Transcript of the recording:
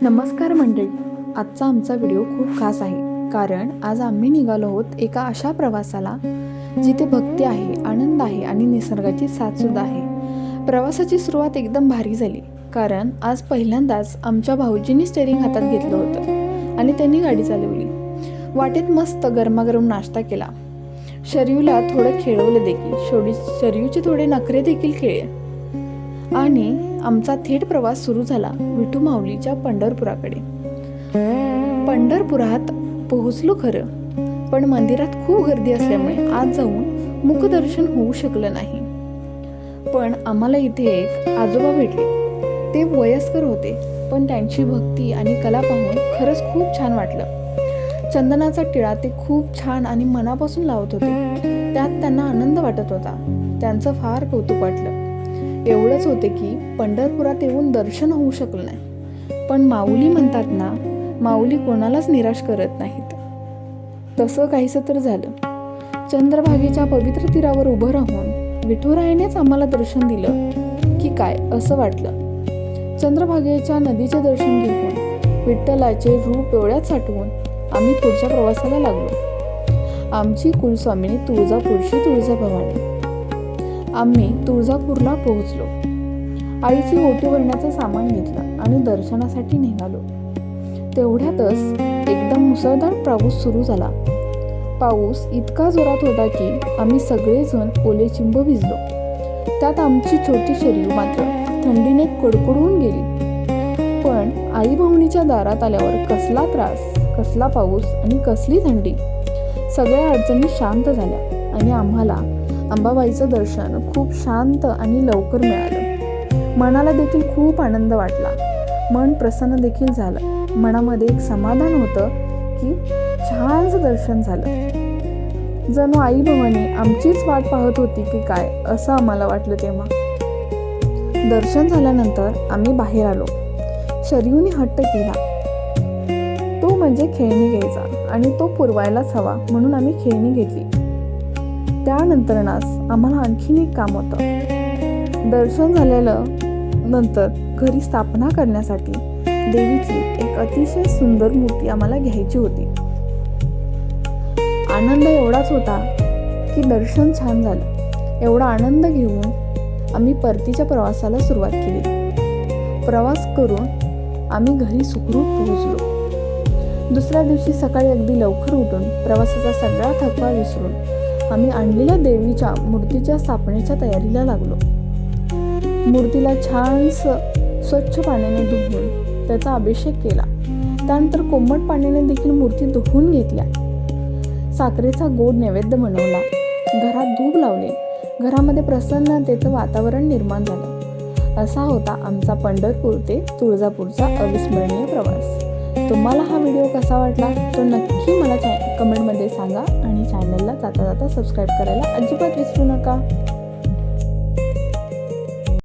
नमस्कार मंडळी, आजचा आमचा व्हिडिओ खूप खास आहे कारण आज आम्ही निघालो आहोत एका अशा प्रवासाला जिथे भक्ती आहे, आनंद आहे आणि निसर्गाची साथसुद्धा आहे. प्रवासाची सुरुवात एकदम भारी झाली कारण आज पहिल्यांदाच आमच्या भाऊजींनी स्टेअरिंग हातात घेतलं होतं आणि त्यांनी गाडी चालवली. वाटेत मस्त गरमागरम नाश्ता केला. शरयूला थोडं खेळवलं देखील, शरयूचे थोडे नखरे देखील खेळले आणि आमचा थेट प्रवास सुरू झाला विठू माऊलीच्या पंढरपुराकडे. पंढरपुरात पोहोचलो खरं, पण मंदिरात खूप गर्दी असल्यामुळे आज जाऊन मुखदर्शन होऊ शकलं नाही. पण आम्हाला इथे एक आजोबा भेटले. ते वयस्कर होते, पण त्यांची भक्ती आणि कला पाहून खरंच खूप छान वाटलं. चंदनाचा टिळा ते खूप छान आणि मनापासून लावत होते. त्यात त्यांना आनंद वाटत होता. त्यांचं फार कौतुक वाटलं. एवढंच होते की पंढरपुरात येऊन दर्शन होऊ शकलं नाही, पण माऊली म्हणतात ना, माऊली कोणालाच निराश करत नाहीत. तसं काहीसं तर झालं. चंद्रभागेच्या पवित्र तीरावर उभं राहून विठुरायानेच आम्हाला दर्शन दिलं की काय असं वाटलं. चंद्रभागेच्या नदीचे दर्शन घेऊन विठ्ठलाचे रूप डोळ्यात साठवून आम्ही पुढच्या प्रवासाला लागलो. आमची कुलस्वामिनी तुळजापूरची तुळजाभवानी. आम्ही तुळजापूरला पोहोचलो. आईची ओटी भरण्याचं सामान घेतलं आणि दर्शनासाठी निघालो. तेवढ्यातच एकदम मुसळधार पाऊस सुरू झाला. पाऊस इतका जोरात होता की आम्ही सगळेजण ओलेचिंब भिजलो. त्यात आमची छोटी शरयू मात्र थंडीने कडकडून गेली. पण आई भाऊनीच्या दारात आल्यावर कसला त्रास, कसला पाऊस आणि कसली थंडी. सगळ्या अडचणी शांत झाल्या आणि आम्हाला अंबाबाईचं दर्शन खूप शांत आणि लवकर मिळालं. मनाला देखील खूप आनंद वाटला. मन प्रसन्न देखील झालं. मनामध्ये एक समाधान होतं की छानसं दर्शन झालं. जणू आई भवानी आमचीच वाट पाहत होती की काय असं आम्हाला वाटलं. तेव्हा दर्शन झाल्यानंतर आम्ही बाहेर आलो. शरयूने हट्ट केला. तो म्हणजे खेळणी घ्यायचा आणि तो पुरवायलाच हवा म्हणून आम्ही खेळणी घेतली. त्यानंतरच आम्हाला आणखीन एक काम होतं. दर्शन झालेलं नंतर घरी स्थापना करण्यासाठी देवीची एक अतिशय सुंदर मूर्ती आम्हाला घ्यायची होती. आनंद एवढाच होता की दर्शन छान झालं. एवढा आनंद घेऊन आम्ही परतीच्या प्रवासाला सुरुवात केली. प्रवास करून आम्ही घरी सुखरूप पोहोचलो. दुसऱ्या दिवशी सकाळी अगदी लवकर उठून प्रवासाचा सगळा थकवा विसरून आम्ही आणलेल्या देवीच्या मूर्तीच्या स्थापनेच्या तयारीला लागलो. मूर्तीला छानसं स्वच्छ पाण्याने धुवून त्याचा अभिषेक केला. त्यानंतर कोमट पाण्याने देखील मूर्ती धुवून घेतल्या. साखरेचा गोड नैवेद्य बनवला. घरात धूप लावले. घरामध्ये प्रसन्नतेचं वातावरण निर्माण झालं. असा होता आमचा पंढरपूर ते तुळजापूरचा अविस्मरणीय प्रवास. तुम्हाला हा व्हिडिओ कसा वाटला तो नक्की मला कमेंटमध्ये सांगा आणि चॅनलला जाता जाता सबस्क्राईब करायला अजिबात विसरू नका.